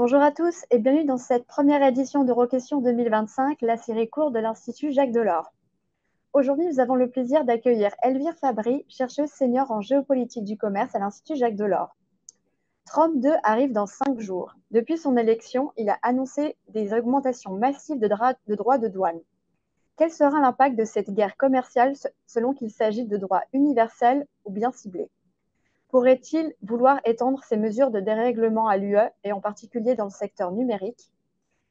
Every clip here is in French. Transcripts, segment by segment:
Bonjour à tous et bienvenue dans cette première édition d'Euroquestions 2025, la série courte de l'Institut Jacques Delors. Aujourd'hui, nous avons le plaisir d'accueillir Elvire Fabry, chercheuse senior en géopolitique du commerce à l'Institut Jacques Delors. Trump 2 arrive dans 5 jours. Depuis son élection, il a annoncé des augmentations massives de droits de douane. Quel sera l'impact de cette guerre commerciale selon qu'il s'agit de droits universels ou bien ciblés? Pourrait-il vouloir étendre ces mesures de dérèglement à l'UE et en particulier dans le secteur numérique?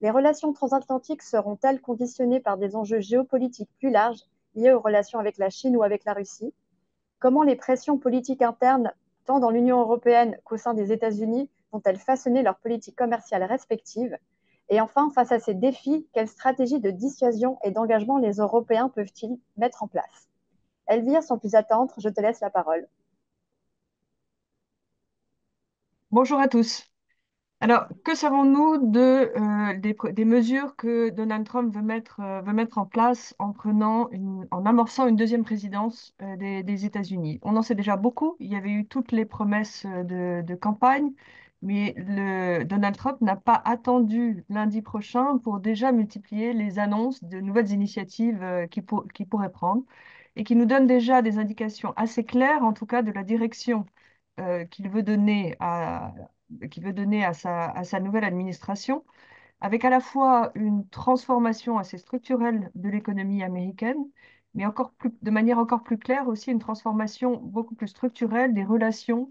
Les relations transatlantiques seront-elles conditionnées par des enjeux géopolitiques plus larges liés aux relations avec la Chine ou avec la Russie? Comment les pressions politiques internes, tant dans l'Union européenne qu'au sein des États-Unis, vont-elles façonner leurs politiques commerciales respectives? Et enfin, face à ces défis, quelles stratégies de dissuasion et d'engagement les Européens peuvent-ils mettre en place? Elvire, sans plus attendre, je te laisse la parole. Bonjour à tous. Alors, que savons-nous des mesures que Donald Trump veut mettre en place en amorçant une deuxième présidence des États-Unis? On en sait déjà beaucoup. Il y avait eu toutes les promesses de campagne, mais Donald Trump n'a pas attendu lundi prochain pour déjà multiplier les annonces de nouvelles initiatives qu'il pourrait prendre et qui nous donnent déjà des indications assez claires, en tout cas, de la direction qu'il veut donner à sa nouvelle administration, avec à la fois une transformation assez structurelle de l'économie américaine, mais de manière encore plus claire aussi une transformation beaucoup plus structurelle des relations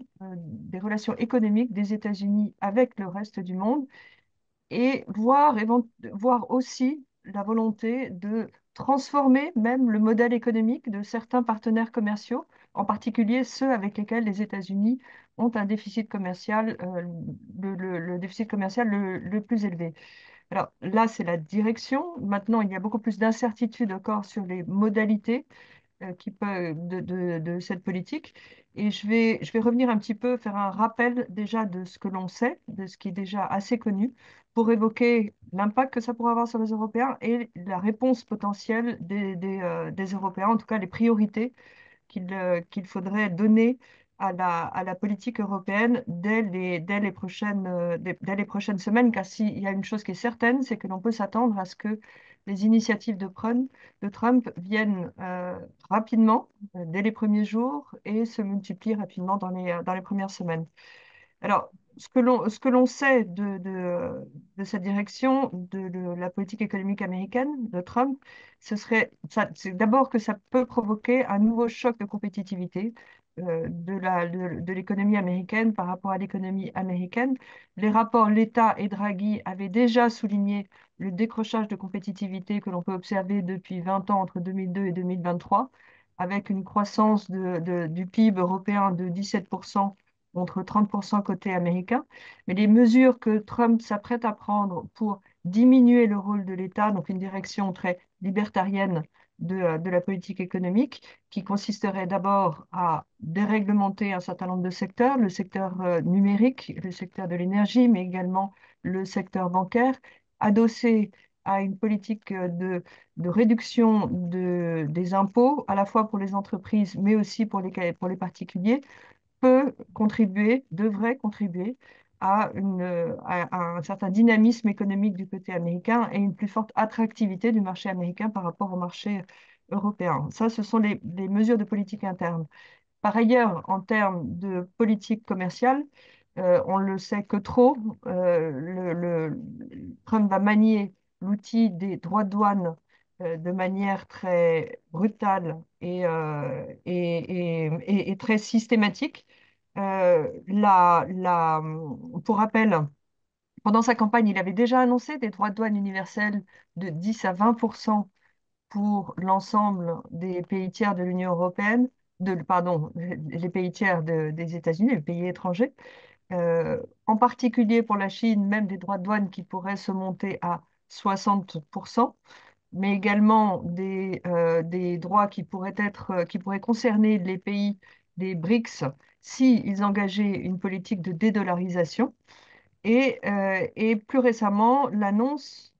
économiques des États-Unis avec le reste du monde et voir aussi la volonté de transformer même le modèle économique de certains partenaires commerciaux, en particulier ceux avec lesquels les États-Unis ont un déficit commercial, le déficit commercial le plus élevé. Alors là, c'est la direction. Maintenant, il y a beaucoup plus d'incertitudes encore sur les modalités de cette politique. Et je vais revenir un petit peu, faire un rappel déjà de ce que l'on sait, de ce qui est déjà assez connu, pour évoquer l'impact que ça pourrait avoir sur les Européens et la réponse potentielle des Européens, en tout cas les priorités qu'il faudrait donner à la politique européenne dès les prochaines semaines, car s'il y a une chose qui est certaine, c'est que l'on peut s'attendre à ce que les initiatives de Trump viennent rapidement, dès les premiers jours, et se multiplient rapidement dans les premières semaines. Alors, ce que l'on sait de cette direction, de la politique économique américaine, de Trump, c'est d'abord que ça peut provoquer un nouveau choc de compétitivité de l'économie américaine par rapport à l'économie américaine. Les rapports Letta et Draghi avaient déjà souligné le décrochage de compétitivité que l'on peut observer depuis 20 ans entre 2002 et 2023, avec une croissance du PIB européen de 17% contre 30% côté américain. Mais les mesures que Trump s'apprête à prendre pour diminuer le rôle de l'État, donc une direction très libertarienne de la politique économique, qui consisterait d'abord à déréglementer un certain nombre de secteurs, le secteur numérique, le secteur de l'énergie, mais également le secteur bancaire, adossé à une politique de réduction des impôts, à la fois pour les entreprises, mais aussi pour les particuliers, devrait contribuer à un certain dynamisme économique du côté américain et une plus forte attractivité du marché américain par rapport au marché européen. Ça, ce sont les mesures de politique interne. Par ailleurs, en termes de politique commerciale, on le sait que trop, Trump va manier l'outil des droits de douane de manière très brutale et très systématique. Pour rappel, pendant sa campagne, il avait déjà annoncé des droits de douane universels de 10 à 20% pour l'ensemble des pays tiers de l'Union européenne, pardon, les pays tiers des États-Unis, les pays étrangers, en particulier pour la Chine, même des droits de douane qui pourraient se monter à 60%, mais également des droits qui pourraient concerner les pays des BRICS s'ils engageaient une politique de dédollarisation. Et plus récemment, l'annonce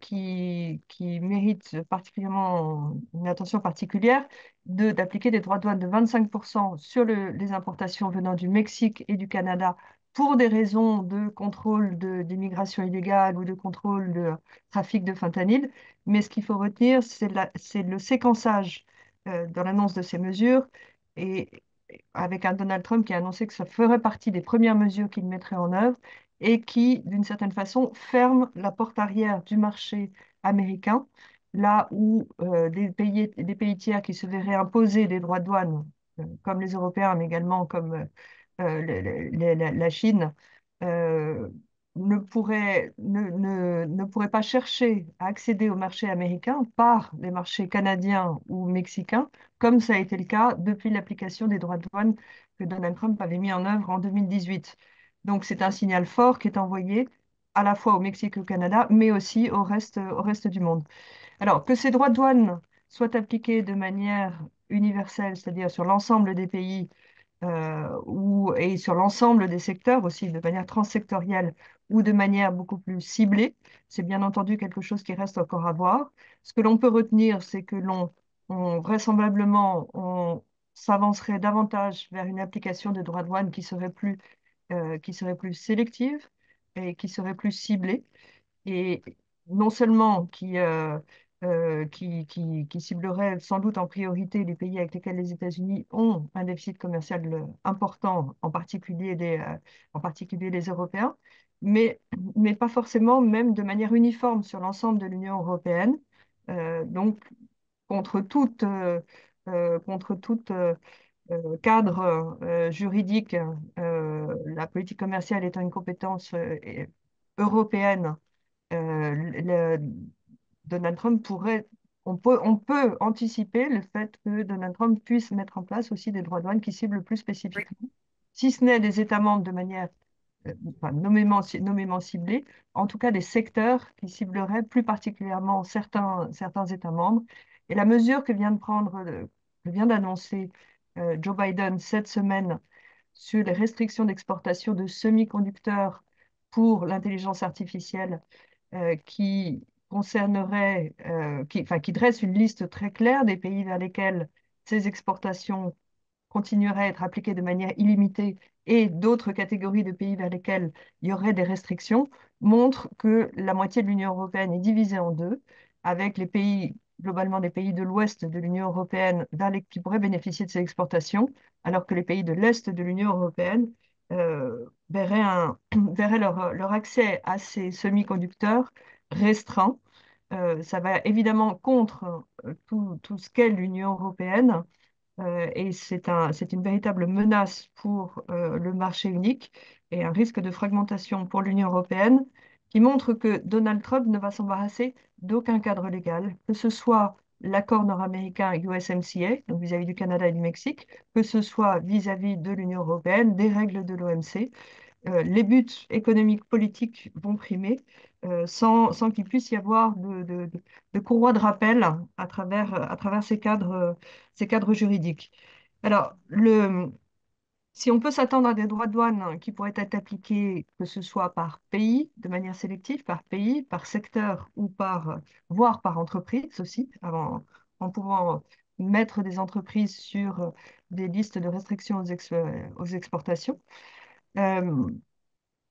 qui mérite particulièrement une attention particulière d'appliquer des droits de douane de 25% sur les importations venant du Mexique et du Canada pour des raisons de contrôle d'immigration illégale ou de contrôle de trafic de fentanyl. Mais ce qu'il faut retenir, c'est le séquençage dans l'annonce de ces mesures, et avec un Donald Trump qui a annoncé que ça ferait partie des premières mesures qu'il mettrait en œuvre et qui, d'une certaine façon, ferme la porte arrière du marché américain, là où des pays tiers qui se verraient imposer des droits de douane, comme les Européens, mais également comme la Chine, euh, ne pourrait pas chercher à accéder au marché américain par les marchés canadiens ou mexicains, comme ça a été le cas depuis l'application des droits de douane que Donald Trump avait mis en œuvre en 2018. Donc c'est un signal fort qui est envoyé à la fois au Mexique et au Canada, mais aussi au reste du monde. Alors, que ces droits de douane soient appliqués de manière universelle, c'est-à-dire sur l'ensemble des pays et sur l'ensemble des secteurs aussi, de manière transsectorielle ou de manière beaucoup plus ciblée, c'est bien entendu quelque chose qui reste encore à voir. Ce que l'on peut retenir, c'est que vraisemblablement, on s'avancerait davantage vers une application de droits de douane qui serait plus sélective et qui serait plus ciblée et non seulement qui ciblerait sans doute en priorité les pays avec lesquels les États-Unis ont un déficit commercial important, en particulier les Européens, mais, mais pas forcément même de manière uniforme sur l'ensemble de l'Union européenne. Donc, contre toute cadre juridique, la politique commerciale étant une compétence européenne, le- Donald Trump on peut anticiper le fait que Donald Trump puisse mettre en place aussi des droits de douane qui ciblent plus spécifiquement, si ce n'est des États membres de manière enfin, nommément ciblée, en tout cas des secteurs qui cibleraient plus particulièrement certains États membres. Et la mesure que vient d'annoncer Joe Biden cette semaine sur les restrictions d'exportation de semi-conducteurs pour l'intelligence artificielle qui enfin, qui dresse une liste très claire des pays vers lesquels ces exportations continueraient à être appliquées de manière illimitée et d'autres catégories de pays vers lesquels il y aurait des restrictions, montre que la moitié de l'Union européenne est divisée en deux, avec les pays, globalement des pays de l'ouest de l'Union européenne, qui pourraient bénéficier de ces exportations, alors que les pays de l'est de l'Union européenne verraient leur accès à ces semi-conducteurs restreint. Ça va évidemment contre tout ce qu'est l'Union européenne et c'est une véritable menace pour le marché unique et un risque de fragmentation pour l'Union européenne qui montre que Donald Trump ne va s'embarrasser d'aucun cadre légal, que ce soit l'accord nord-américain USMCA, donc vis-à-vis du Canada et du Mexique, que ce soit vis-à-vis de l'Union européenne, des règles de l'OMC. Les buts économiques, politiques vont primer sans qu'il puisse y avoir de courroie de rappel à travers ces cadres juridiques. Alors, si on peut s'attendre à des droits de douane qui pourraient être appliqués, que ce soit par pays, de manière sélective, par pays, par secteur ou voire par entreprise aussi, en pouvant mettre des entreprises sur des listes de restrictions aux exportations. Euh,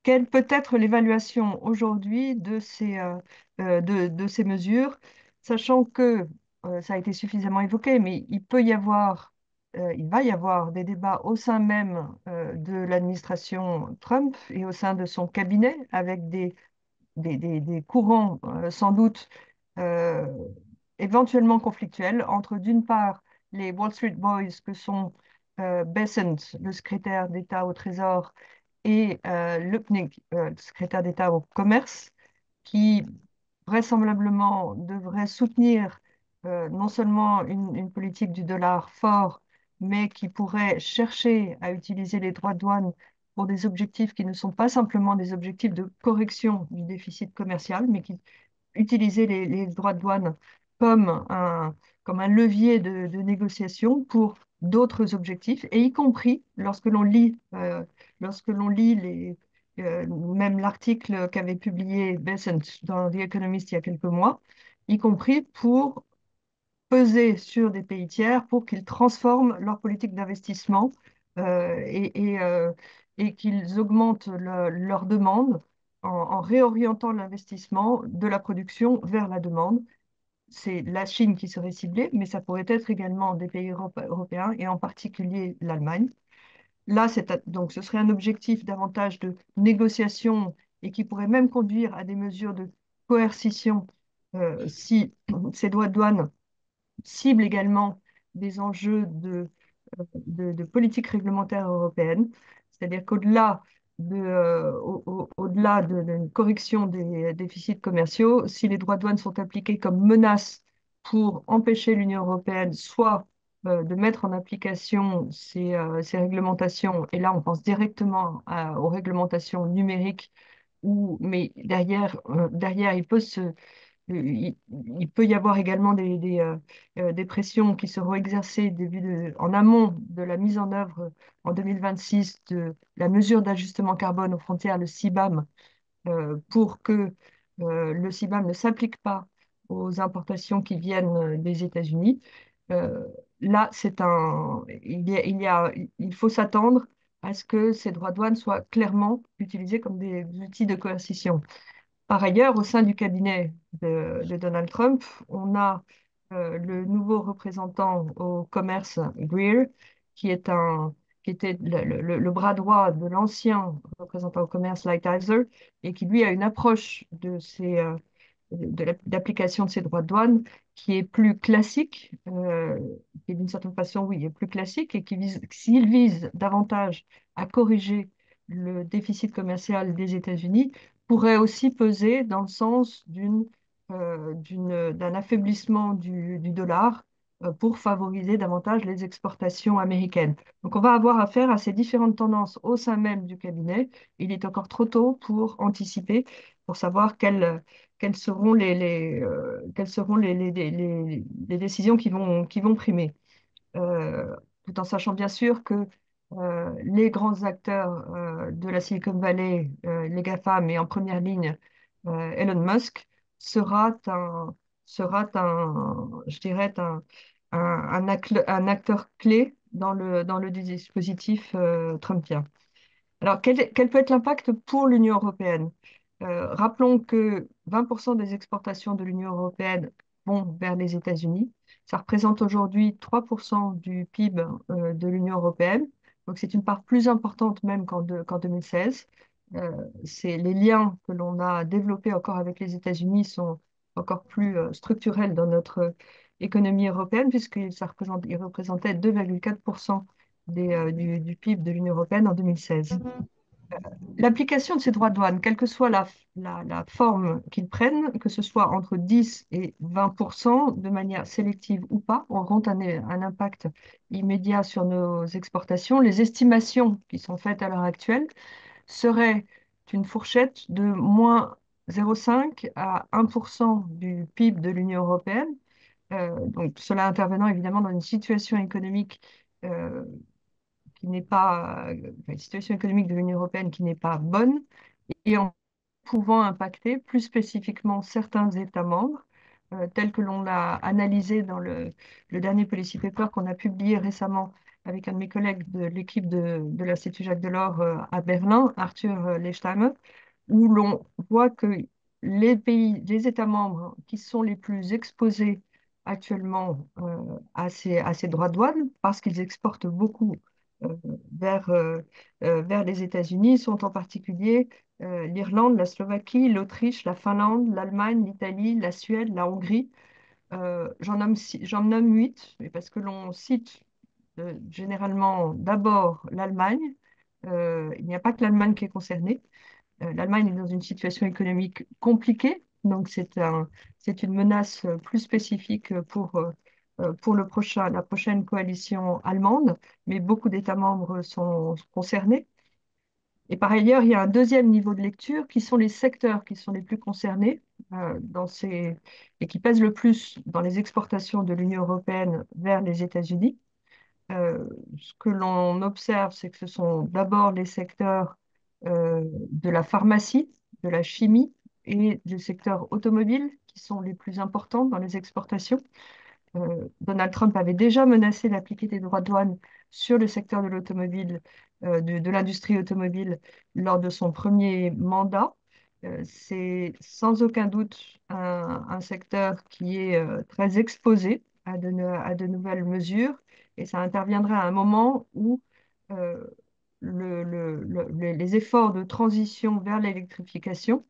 Quelle peut être l'évaluation aujourd'hui de ces mesures, sachant que ça a été suffisamment évoqué, mais il va y avoir des débats au sein même de l'administration Trump et au sein de son cabinet avec des courants sans doute euh, éventuellement conflictuels entre d'une part les Wall Street Boys que sont Bessent, le secrétaire d'État au Trésor, et Lupnik, le secrétaire d'État au commerce, qui vraisemblablement devrait soutenir non seulement une politique du dollar fort, mais qui pourrait chercher à utiliser les droits de douane pour des objectifs qui ne sont pas simplement des objectifs de correction du déficit commercial, mais qui utiliser les droits de douane comme comme un levier de négociation pour d'autres objectifs, et y compris lorsque l'on lit même l'article qu'avait publié Bessent dans The Economist il y a quelques mois, y compris pour peser sur des pays tiers pour qu'ils transforment leur politique d'investissement euh, et, et, euh, et qu'ils augmentent leur demande en réorientant l'investissement de la production vers la demande. C'est la Chine qui serait ciblée, mais ça pourrait être également des pays européens et en particulier l'Allemagne. Là, donc, ce serait un objectif davantage de négociation et qui pourrait même conduire à des mesures de coercition si ces droits de douane ciblent également des enjeux de politique réglementaire européenne. C'est-à-dire qu'au-delà au-delà d'une correction des déficits commerciaux, si les droits de douane sont appliqués comme menace pour empêcher l'Union européenne soit de mettre en application ces réglementations, et là on pense directement aux réglementations numériques, mais derrière il peut y avoir également des pressions qui seront exercées en amont de la mise en œuvre en 2026 de la mesure d'ajustement carbone aux frontières, le CBAM, pour que le CBAM ne s'applique pas aux importations qui viennent des États-Unis. Euh, Là, il faut s'attendre à ce que ces droits de douane soient clairement utilisés comme des outils de coercition. Par ailleurs, au sein du cabinet de Donald Trump, on a le nouveau représentant au commerce, Greer, qui est qui était le bras droit de l'ancien représentant au commerce, Lighthizer, et qui lui a une approche d'application de ces droits de douane qui est plus classique, qui est d'une certaine façon, oui, est plus classique et s'il vise davantage à corriger le déficit commercial des États-Unis, pourrait aussi peser dans le sens d'un affaiblissement du dollar pour favoriser davantage les exportations américaines. Donc on va avoir affaire à ces différentes tendances au sein même du cabinet. Il est encore trop tôt pour anticiper, pour savoir quelles seront quelles seront les décisions qui vont primer. Tout en sachant bien sûr que les grands acteurs de la Silicon Valley, les GAFAM et en première ligne Elon Musk, sera je dirais, un acteur clé dans le dispositif trumpien. Alors, quel peut être l'impact pour l'Union européenne? Rappelons que 20% des exportations de l'Union européenne vont vers les États-Unis. Ça représente aujourd'hui 3% du PIB de l'Union européenne. Donc, c'est une part plus importante même qu'en 2016. Les liens que l'on a développés encore avec les États-Unis sont encore plus structurels dans notre économie européenne, ils représentaient 2,4% du PIB de l'Union européenne en 2016. L'application de ces droits de douane, quelle que soit la forme qu'ils prennent, que ce soit entre 10 et 20%, de manière sélective ou pas, auront un impact immédiat sur nos exportations. Les estimations qui sont faites à l'heure actuelle seraient une fourchette de moins 0,5 à 1% du PIB de l'Union européenne. Donc cela intervenant évidemment dans une situation économique euh, qui n'est pas, enfin, une situation économique de l'Union européenne qui n'est pas bonne et en pouvant impacter plus spécifiquement certains États membres, tels que l'on l'a analysé dans le dernier policy paper qu'on a publié récemment avec un de mes collègues de l'équipe de l'Institut Jacques Delors à Berlin, Arthur Lechtheimer, où l'on voit que les États membres qui sont les plus exposés actuellement à ces droits de douane, parce qu'ils exportent beaucoup euh, vers, euh, vers les États-Unis, sont en particulier l'Irlande, la Slovaquie, l'Autriche, la Finlande, l'Allemagne, l'Italie, la Suède, la Hongrie. J'en nomme huit, mais parce que l'on cite généralement d'abord l'Allemagne. Il n'y a pas que l'Allemagne qui est concernée. L'Allemagne est dans une situation économique compliquée, donc c'est une menace plus spécifique pour la prochaine coalition allemande, mais beaucoup d'États membres sont concernés. Et par ailleurs, il y a un deuxième niveau de lecture qui sont les secteurs qui sont les plus concernés et qui pèsent le plus dans les exportations de l'Union européenne vers les États-Unis. Ce que l'on observe, c'est que ce sont d'abord les secteurs de la pharmacie, de la chimie et du secteur automobile qui sont les plus importants dans les exportations. Donald Trump avait déjà menacé d'appliquer des droits de douane sur le secteur de l'automobile de l'industrie automobile lors de son premier mandat. C'est sans aucun doute un secteur qui est très exposé à de nouvelles mesures et ça interviendra à un moment où euh, les efforts de transition vers l'électrification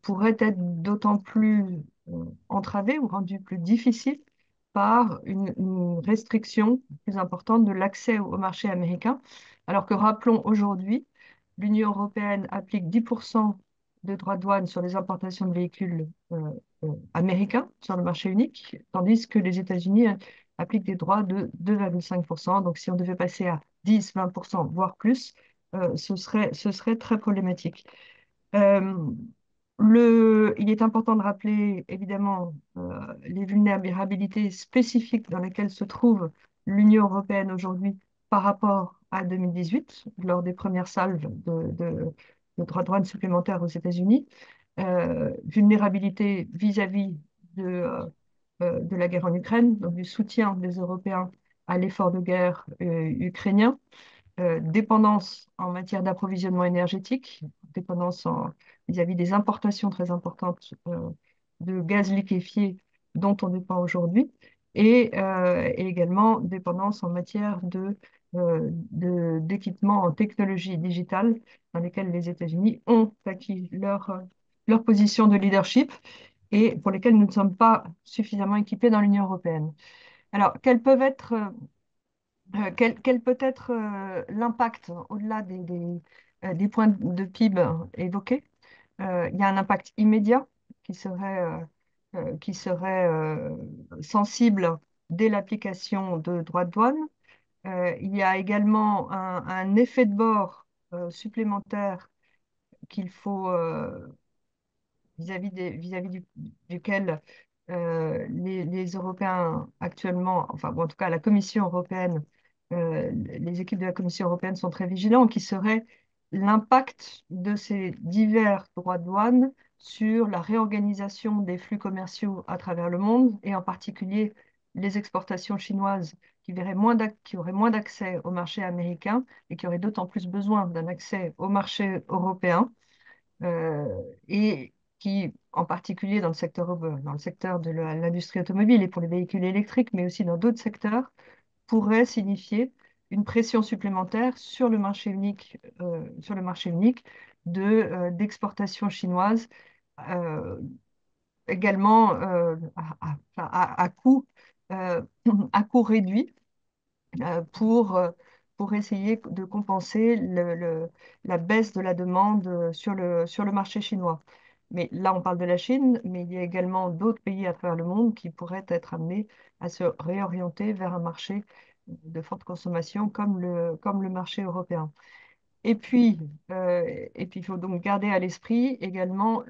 pourrait être d'autant plus entravé ou rendu plus difficile par une restriction plus importante de l'accès au marché américain. Alors que rappelons aujourd'hui, l'Union européenne applique 10% de droits de douane sur les importations de véhicules américains sur le marché unique, tandis que les États-Unis appliquent des droits de 2,5%. Donc si on devait passer à 10, 20%, voire plus, ce serait très problématique. Euh, il est important de rappeler évidemment les vulnérabilités spécifiques dans lesquelles se trouve l'Union européenne aujourd'hui par rapport à 2018, lors des premières salves de droits de douane supplémentaires aux États-Unis. Vulnérabilité vis-à-vis de la guerre en Ukraine, donc du soutien des Européens à l'effort de guerre ukrainien, dépendance en matière d'approvisionnement énergétique, dépendance vis-à-vis des importations très importantes de gaz liquéfié dont on dépend aujourd'hui, et également dépendance en matière d'équipements en technologie digitale dans lesquels les États-Unis ont acquis leur position de leadership et pour lesquels nous ne sommes pas suffisamment équipés dans l'Union européenne. Alors, quel peut être l'impact au-delà des points de PIB évoqués? Il y a un impact immédiat qui serait sensible dès l'application de droits de douane. Il y a également un effet de bord supplémentaire qu'il faut duquel les Européens actuellement, enfin bon, en tout cas la Commission européenne, les équipes de la Commission européenne sont très vigilants, qui serait l'impact de ces divers droits de douane sur la réorganisation des flux commerciaux à travers le monde, et en particulier les exportations chinoises qui auraient moins d'accès au marché américain et qui auraient d'autant plus besoin d'un accès au marché européen euh, et qui, en particulier dans le secteur de l'industrie automobile et pour les véhicules électriques, mais aussi dans d'autres secteurs, pourrait signifier une pression supplémentaire sur le marché unique d'exportation chinoise, euh, également à coût, euh, à coût réduit euh, pour, euh, pour essayer de compenser la baisse de la demande sur le marché chinois. Mais là, on parle de la Chine, mais il y a également d'autres pays à travers le monde qui pourraient être amenés à se réorienter vers un marché de forte consommation comme le marché européen. Et puis, il faut donc garder à l'esprit également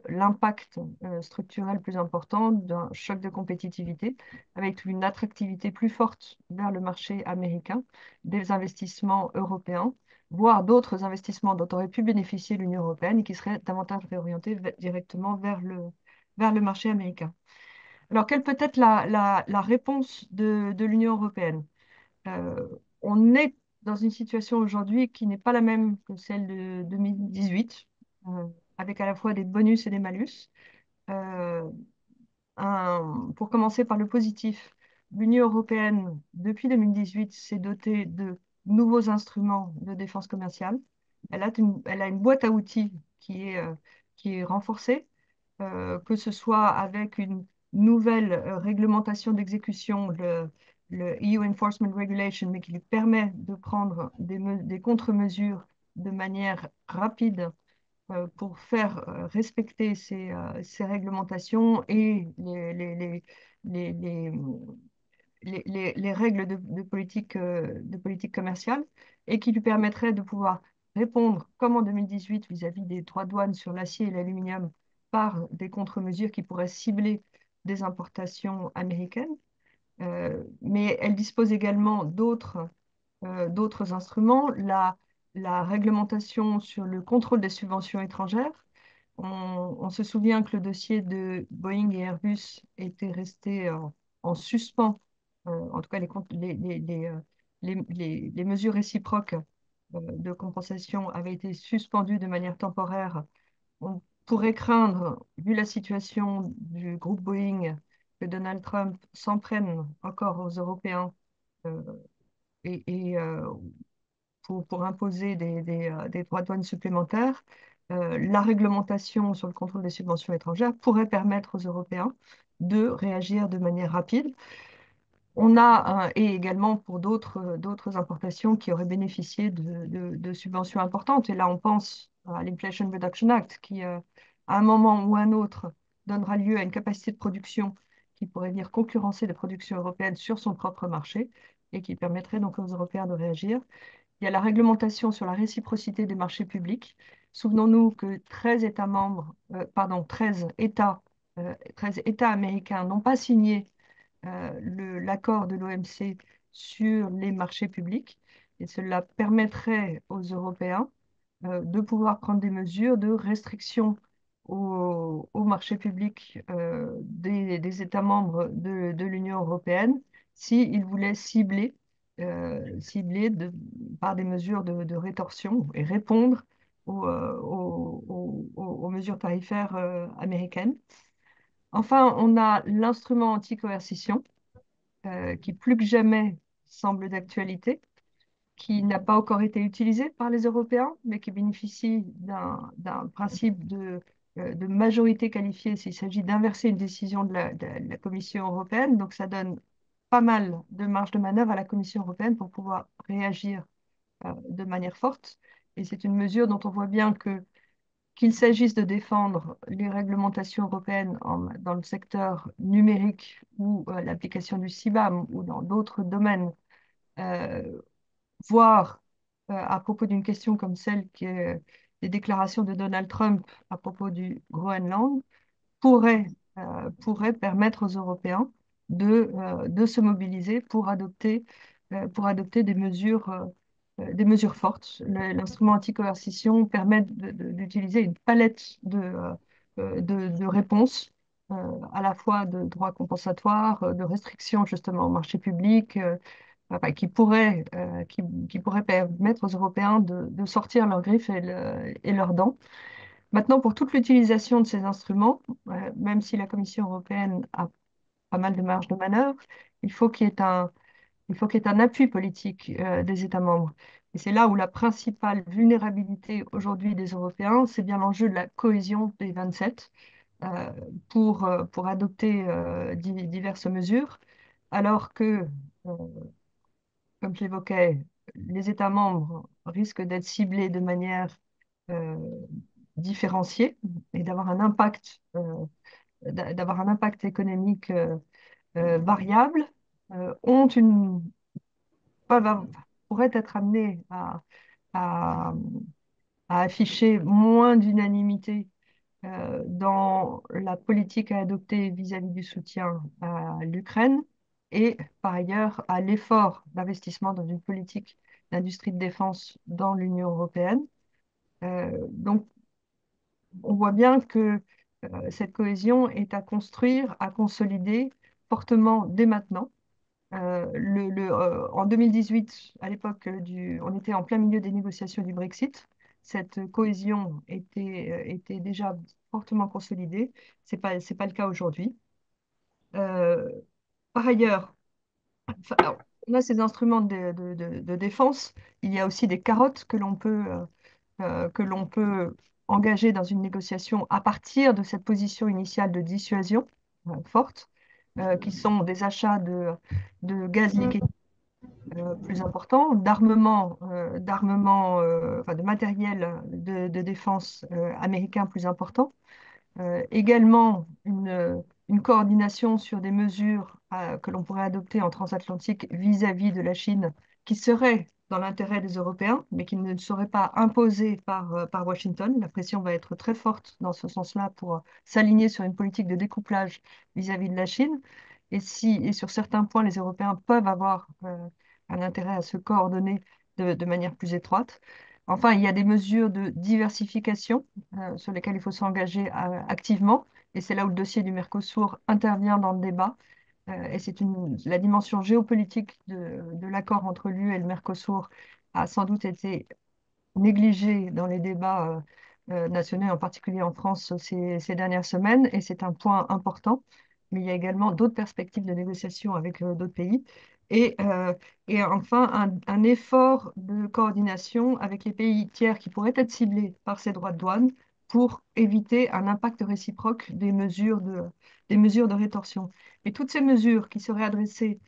l'impact structurel plus important d'un choc de compétitivité avec une attractivité plus forte vers le marché américain, des investissements européens, voire d'autres investissements dont aurait pu bénéficier l'Union européenne et qui seraient davantage réorientés directement vers le marché américain. Alors, quelle peut être la réponse de l'Union européenne? Euh, on est dans une situation aujourd'hui qui n'est pas la même que celle de 2018, euh, avec à la fois des bonus et des malus. Euh, pour commencer par le positif, l'Union européenne, depuis 2018, s'est dotée de nouveaux instruments de défense commerciale. Elle a une boîte à outils qui est renforcée, que ce soit avec une nouvelle réglementation d'exécution, le EU Enforcement Regulation, mais qui lui permet de prendre des contre-mesures de manière rapide pour faire respecter ces réglementations et les, les- les règles de politique commerciale et qui lui permettrait de pouvoir répondre, comme en 2018, vis-à-vis des droits de douane sur l'acier et l'aluminium, par des contre-mesures qui pourraient cibler des importations américaines. Mais elle dispose également d'autres instruments, la réglementation sur le contrôle des subventions étrangères. On se souvient que le dossier de Boeing et Airbus était resté en suspens, en tout cas les mesures réciproques de compensation avait été suspendu de manière temporaire, on pourrait craindre, vu la situation du groupe Boeing, que Donald Trump s'en prenne encore aux Européens euh, et pour imposer des droits de douane supplémentaires. La réglementation sur le contrôle des subventions étrangères pourrait permettre aux Européens de réagir de manière rapide. On a, et également pour d'autres importations qui auraient bénéficié de subventions importantes. Et là, on pense à l'Inflation Reduction Act, qui, à un moment ou à un autre, donnera lieu à une capacité de production qui pourrait venir concurrencer les productions européennes sur son propre marché et qui permettrait donc aux Européens de réagir. Il y a la réglementation sur la réciprocité des marchés publics. Souvenons-nous que 13 États membres, pardon, 13 États américains n'ont pas signé l'accord de l'OMC sur les marchés publics et cela permettrait aux Européens de pouvoir prendre des mesures de restriction au marché public des États membres de l'Union européenne s'ils voulaient cibler par des mesures de rétorsion et répondre aux mesures tarifaires américaines. Enfin, on a l'instrument anti-coercition qui plus que jamais semble d'actualité, qui n'a pas encore été utilisé par les Européens, mais qui bénéficie d'un principe de majorité qualifiée s'il s'agit d'inverser une décision de la Commission européenne. Donc ça donne pas mal de marge de manœuvre à la Commission européenne pour pouvoir réagir de manière forte. Et c'est une mesure dont on voit bien qu'il s'agisse de défendre les réglementations européennes dans le secteur numérique ou l'application du CBAM ou dans d'autres domaines, euh, voire à propos d'une question comme celle qui est des déclarations de Donald Trump à propos du Groenland, pourrait permettre aux Européens de se mobiliser pour adopter des mesures fortes. L'instrument anti-coercition permet d'utiliser une palette de réponses, à la fois de droits compensatoires, de restrictions justement au marché public, enfin, qui pourraient permettre aux Européens de sortir leurs griffes et leurs dents. Maintenant, pour toute l'utilisation de ces instruments, même si la Commission européenne a pas mal de marge de manœuvre, il faut qu'il y ait il faut qu'il y ait un appui politique des États membres. Et c'est là où la principale vulnérabilité aujourd'hui des Européens, c'est bien l'enjeu de la cohésion des 27 euh, pour adopter diverses mesures, alors que, euh, comme je l'évoquais, les États membres risquent d'être ciblés de manière euh, différenciée et d'avoir un impact économique variable, ont une, peuvent, pourraient être amenés à, à afficher moins d'unanimité dans la politique à adopter vis-à-vis du soutien à l'Ukraine et par ailleurs à l'effort d'investissement dans une politique d'industrie de défense dans l'Union européenne. Donc, on voit bien que cette cohésion est à construire, à consolider fortement dès maintenant. En 2018, à l'époque on était en plein milieu des négociations du Brexit. Cette cohésion était déjà fortement consolidée. C'est pas le cas aujourd'hui. Euh, Par ailleurs, alors, on a ces instruments de défense. Il y a aussi des carottes que l'on peut engager dans une négociation à partir de cette position initiale de dissuasion forte, qui sont des achats de gaz liquide plus importants, enfin, de matériel de défense américain plus important. Également une coordination sur des mesures que l'on pourrait adopter en transatlantique vis-à-vis de la Chine, qui seraient dans l'intérêt des Européens, mais qui ne seraient pas imposées par Washington. La pression va être très forte dans ce sens-là pour s'aligner sur une politique de découplage vis-à-vis de la Chine. Et sur certains points, les Européens peuvent avoir un intérêt à se coordonner de manière plus étroite. Enfin, il y a des mesures de diversification sur lesquelles il faut s'engager activement. Et c'est là où le dossier du Mercosur intervient dans le débat. Et la dimension géopolitique de l'accord entre l'UE et le Mercosur a sans doute été négligé dans les débats nationaux, en particulier en France ces dernières semaines, et c'est un point important. Mais il y a également d'autres perspectives de négociation avec d'autres pays. Et, euh, et enfin, un effort de coordination avec les pays tiers qui pourraient être ciblés par ces droits de douane pour éviter un impact réciproque des mesures de rétorsion. Et toutes ces mesures qui seraient adressées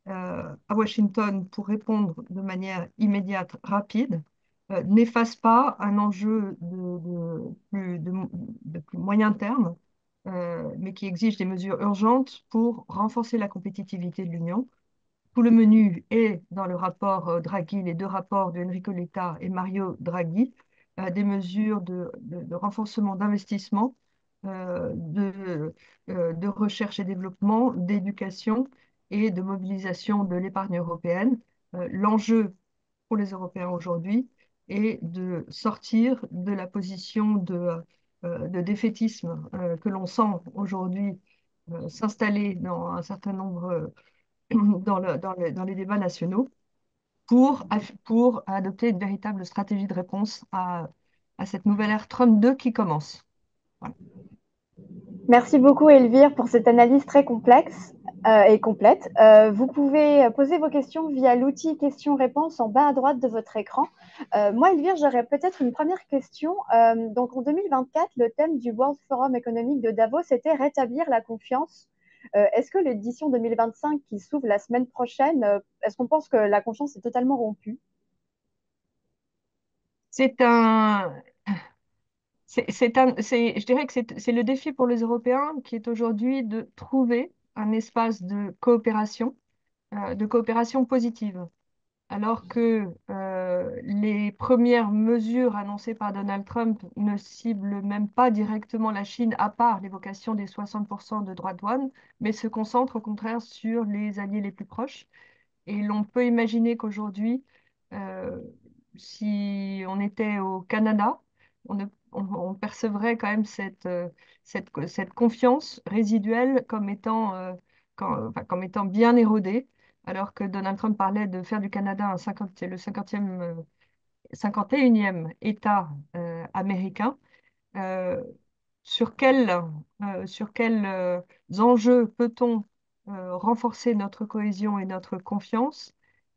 à Washington pour répondre de manière immédiate, rapide, n'efface pas un enjeu de plus moyen terme, mais qui exige des mesures urgentes pour renforcer la compétitivité de l'Union. Tout le menu est dans le rapport Draghi, les deux rapports de Enrico Letta et Mario Draghi, des mesures de renforcement d'investissement, de recherche et développement, d'éducation et de mobilisation de l'épargne européenne. L'enjeu pour les Européens aujourd'hui est de sortir de la position de défaitisme que l'on sent aujourd'hui s'installer dans un certain nombre dans les débats nationaux pour adopter une véritable stratégie de réponse à cette nouvelle ère Trump 2 qui commence. Voilà. Merci beaucoup Elvire pour cette analyse très complexe et complète. Vous pouvez poser vos questions via l'outil questions-réponses en bas à droite de votre écran. Moi, Elvire, j'aurais peut-être une première question. Donc en 2024, le thème du World Forum économique de Davos était rétablir la confiance. Est-ce que l'édition 2025 qui s'ouvre la semaine prochaine, est-ce qu'on pense que la confiance est totalement rompue? C'est un, je dirais que c'est le défi pour les Européens qui est aujourd'hui de trouver un espace de coopération positive. Alors que les premières mesures annoncées par Donald Trump ne ciblent même pas directement la Chine, à part l'évocation des 60% de droits de douane, mais se concentrent au contraire sur les alliés les plus proches. Et l'on peut imaginer qu'aujourd'hui, euh, si on était au Canada, on percevrait quand même cette confiance résiduelle comme étant bien érodée, alors que Donald Trump parlait de faire du Canada le 51e État américain. Euh, sur quels enjeux peut-on renforcer notre cohésion et notre confiance?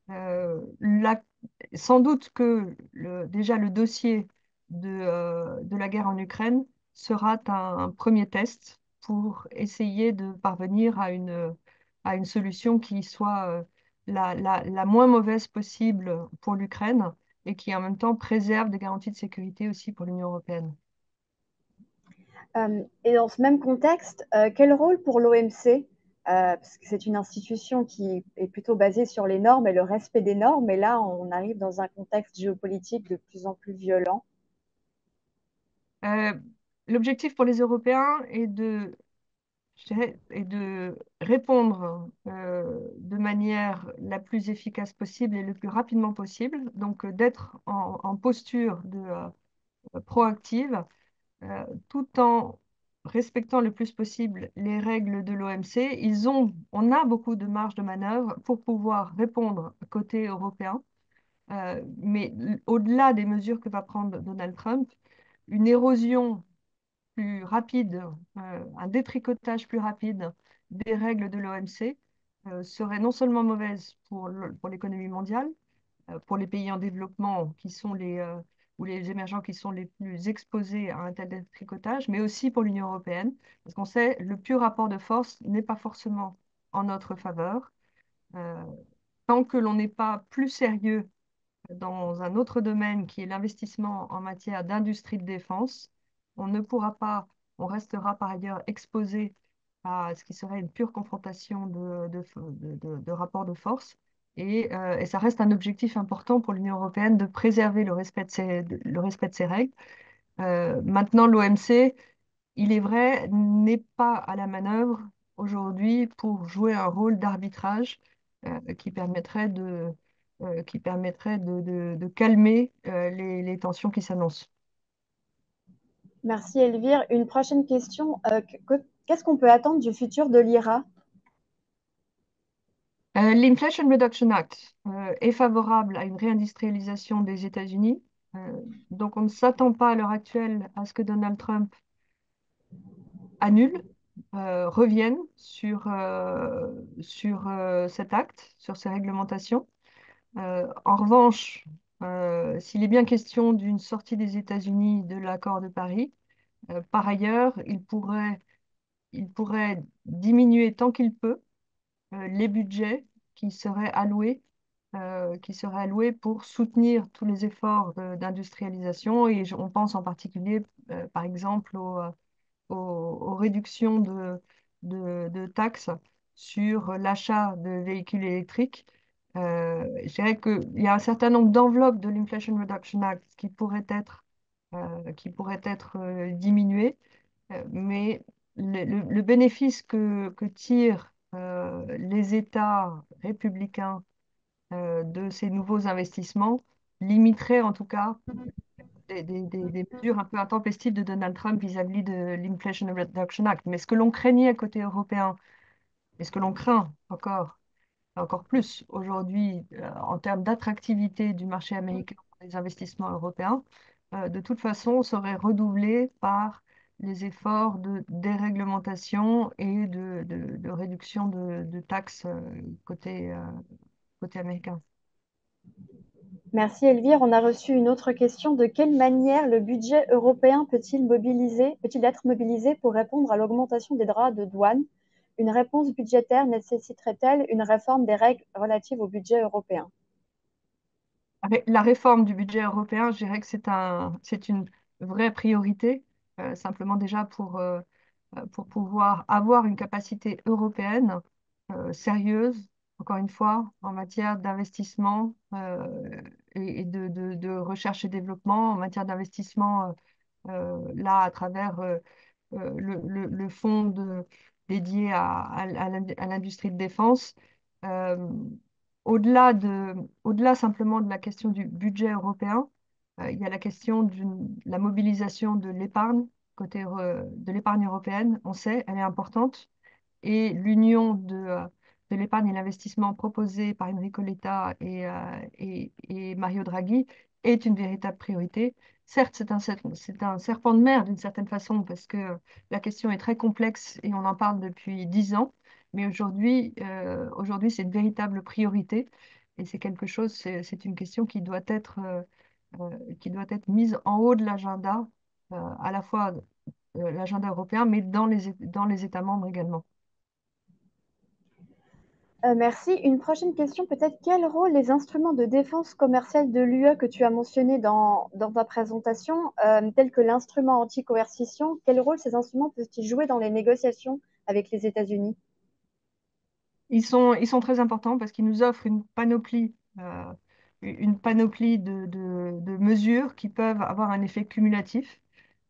Euh, la- Sans doute que déjà le dossier de la guerre en Ukraine sera un premier test pour essayer de parvenir à une solution qui soit la moins mauvaise possible pour l'Ukraine et qui en même temps préserve des garanties de sécurité aussi pour l'Union européenne. Et dans ce même contexte, quel rôle pour l'OMC? Parce que c'est une institution qui est plutôt basée sur les normes et le respect des normes, et là, on arrive dans un contexte géopolitique de plus en plus violent. Euh, L'objectif pour les Européens je dirais, est de répondre de manière la plus efficace possible et le plus rapidement possible, donc d'être en posture proactive, tout en respectant le plus possible les règles de l'OMC. On a beaucoup de marge de manœuvre pour pouvoir répondre côté européen, mais au-delà des mesures que va prendre Donald Trump, une érosion plus rapide, un détricotage plus rapide des règles de l'OMC serait non seulement mauvaise pour l'économie mondiale, pour les pays en développement ou les émergents qui sont les plus exposés à un tel détricotage, mais aussi pour l'Union européenne, parce qu'on sait le pur rapport de force n'est pas forcément en notre faveur. Euh, Tant que l'on n'est pas plus sérieux dans un autre domaine qui est l'investissement en matière d'industrie de défense, on ne pourra pas, on restera par ailleurs exposé à ce qui serait une pure confrontation de rapports de force. Et ça reste un objectif important pour l'Union européenne de préserver le respect de ses règles. Maintenant, l'OMC, il est vrai, n'est pas à la manœuvre aujourd'hui pour jouer un rôle d'arbitrage qui permettrait de calmer les tensions qui s'annoncent. Merci Elvire. Une prochaine question. Qu'est-ce qu'on peut attendre du futur de l'IRA? L'Inflation Reduction Act est favorable à une réindustrialisation des États-Unis. Donc on ne s'attend pas à l'heure actuelle à ce que Donald Trump annule, revienne sur cet acte, sur ces réglementations. En revanche, s'il est bien question d'une sortie des États-Unis de l'accord de Paris, par ailleurs, il pourrait diminuer tant qu'il peut les budgets qui seraient alloués pour soutenir tous les efforts d'industrialisation. Et on pense en particulier, par exemple, aux réductions de taxes sur l'achat de véhicules électriques. Je dirais qu'il y a un certain nombre d'enveloppes de l'Inflation Reduction Act qui pourraient être diminuées, mais le bénéfice que tirent les États républicains de ces nouveaux investissements limiterait en tout cas des mesures un peu intempestives de Donald Trump vis-à-vis de l'Inflation Reduction Act. Mais ce que l'on craignait côté européen, et ce que l'on craint encore plus aujourd'hui en termes d'attractivité du marché américain pour les investissements européens, de toute façon serait redoublé par les efforts de déréglementation et de réduction de taxes côté américain. Merci Elvire. On a reçu une autre question. De quelle manière le budget européen peut-il être mobilisé pour répondre à l'augmentation des droits de douane? Une réponse budgétaire nécessiterait-elle une réforme des règles relatives au budget européen? La réforme du budget européen, je dirais que c'est une vraie priorité, simplement déjà pour pouvoir avoir une capacité européenne sérieuse, encore une fois, en matière d'investissement et de recherche et développement, en matière d'investissement, là, à travers le fonds dédié à l'industrie de défense. Euh, au-delà simplement de la question du budget européen, il y a la question de la mobilisation de l'épargne, de l'épargne européenne. On sait, elle est importante. Et l'union de l'épargne et l'investissement proposée par Enrico Letta et Mario Draghi est une véritable priorité. Certes, c'est un serpent de mer d'une certaine façon parce que la question est très complexe et on en parle depuis 10 ans. Mais aujourd'hui, c'est une véritable priorité et c'est quelque chose, c'est une question qui doit être mise en haut de l'agenda, à la fois l'agenda européen, mais dans les États membres également. Merci. Une prochaine question, peut-être quel rôle les instruments de défense commerciale de l'UE que tu as mentionnés dans ta présentation, tels que l'instrument anti-coercition, quel rôle ces instruments peuvent-ils jouer dans les négociations avec les États-Unis? Ils sont très importants parce qu'ils nous offrent une panoplie de mesures qui peuvent avoir un effet cumulatif.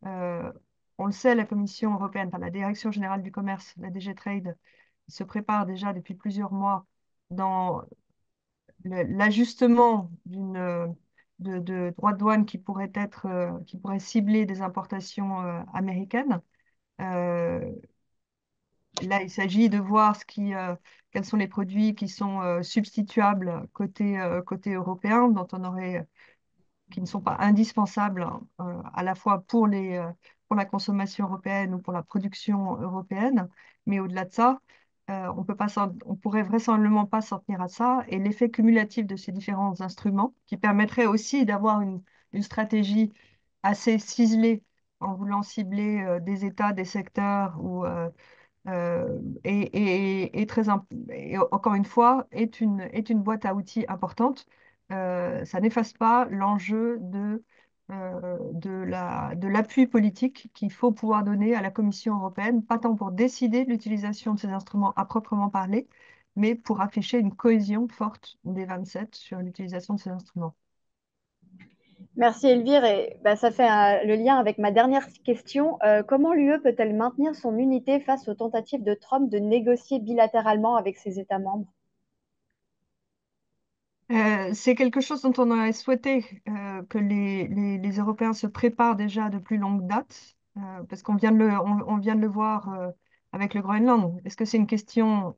Euh, on le sait, la Commission européenne, enfin, la Direction générale du commerce, la DG Trade, se prépare déjà depuis plusieurs mois dans l'ajustement de droits de douane qui pourrait cibler des importations américaines. Euh, Là, il s'agit de voir quels sont les produits qui sont substituables côté européen, qui ne sont pas indispensables à la fois pour la consommation européenne ou pour la production européenne. Mais au-delà de ça, on pourrait vraisemblablement pas s'en tenir à ça. Et l'effet cumulatif de ces différents instruments, qui permettrait aussi d'avoir une stratégie assez ciselée en voulant cibler des États, des secteurs et encore une fois, est une boîte à outils importante. Ça n'efface pas l'enjeu de l'appui politique qu'il faut pouvoir donner à la Commission européenne, pas tant pour décider de l'utilisation de ces instruments à proprement parler, mais pour afficher une cohésion forte des 27 sur l'utilisation de ces instruments. Merci Elvire. Et bah, ça fait le lien avec ma dernière question. Comment l'UE peut-elle maintenir son unité face aux tentatives de Trump de négocier bilatéralement avec ses États membres? C'est quelque chose dont on aurait souhaité que les Européens se préparent déjà de plus longue date, parce qu'on vient de le voir avec le Groenland. Est-ce que c'est une question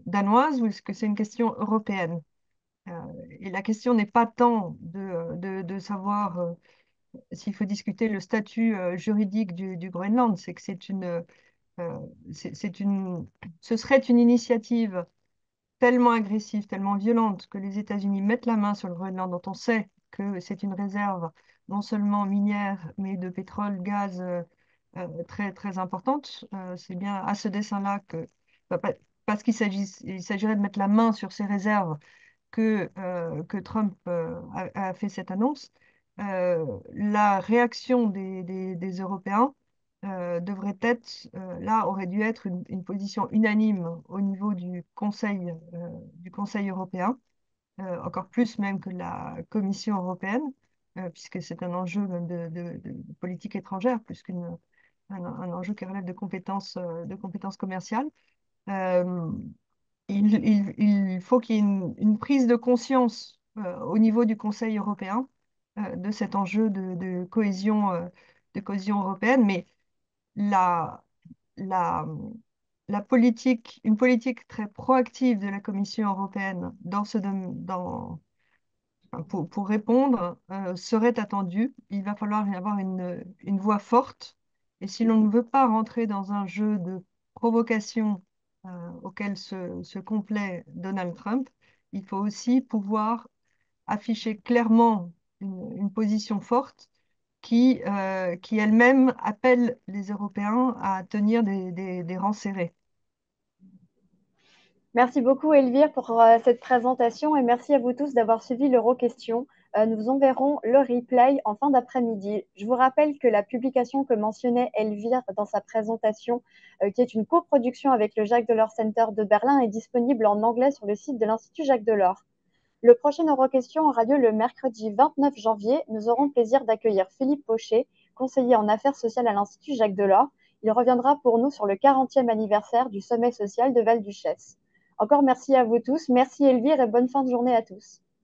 danoise ou est-ce que c'est une question européenne? Et la question n'est pas tant de savoir s'il faut discuter le statut juridique du Groenland, c'est que euh, c'est ce serait une initiative tellement agressive, tellement violente que les États-Unis mettent la main sur le Groenland, dont on sait que c'est une réserve non seulement minière, mais de pétrole, gaz très, très importante. C'est bien à ce dessein-là bah, pas- parce il s'agirait de mettre la main sur ces réserves que Trump a fait cette annonce. La réaction des Européens devrait être, là, aurait dû être une position unanime au niveau du Conseil européen, encore plus même que la Commission européenne, puisque c'est un enjeu même de politique étrangère, plus un enjeu qui relève de compétences commerciales. Euh, il faut qu'il y ait une prise de conscience au niveau du Conseil européen de cet enjeu de cohésion européenne, mais la, la, une politique très proactive de la Commission européenne pour répondre serait attendue. Il va falloir y avoir une voix forte. Et si l'on ne veut pas rentrer dans un jeu de provocation auquel se complaît Donald Trump, il faut aussi pouvoir afficher clairement une position forte qui elle-même appelle les Européens à tenir des rangs serrés. Merci beaucoup Elvire pour cette présentation et merci à vous tous d'avoir suivi l'Euro-Question. Nous enverrons le replay en fin d'après-midi. Je vous rappelle que la publication que mentionnait Elvire dans sa présentation, qui est une coproduction avec le Jacques Delors Center de Berlin, est disponible en anglais sur le site de l'Institut Jacques Delors. Le prochain Euro-Question aura lieu le mercredi 29 janvier. Nous aurons le plaisir d'accueillir Philippe Pochet, conseiller en affaires sociales à l'Institut Jacques Delors. Il reviendra pour nous sur le 40e anniversaire du sommet social de Val-Duchesse. Encore merci à vous tous. Merci Elvire et bonne fin de journée à tous.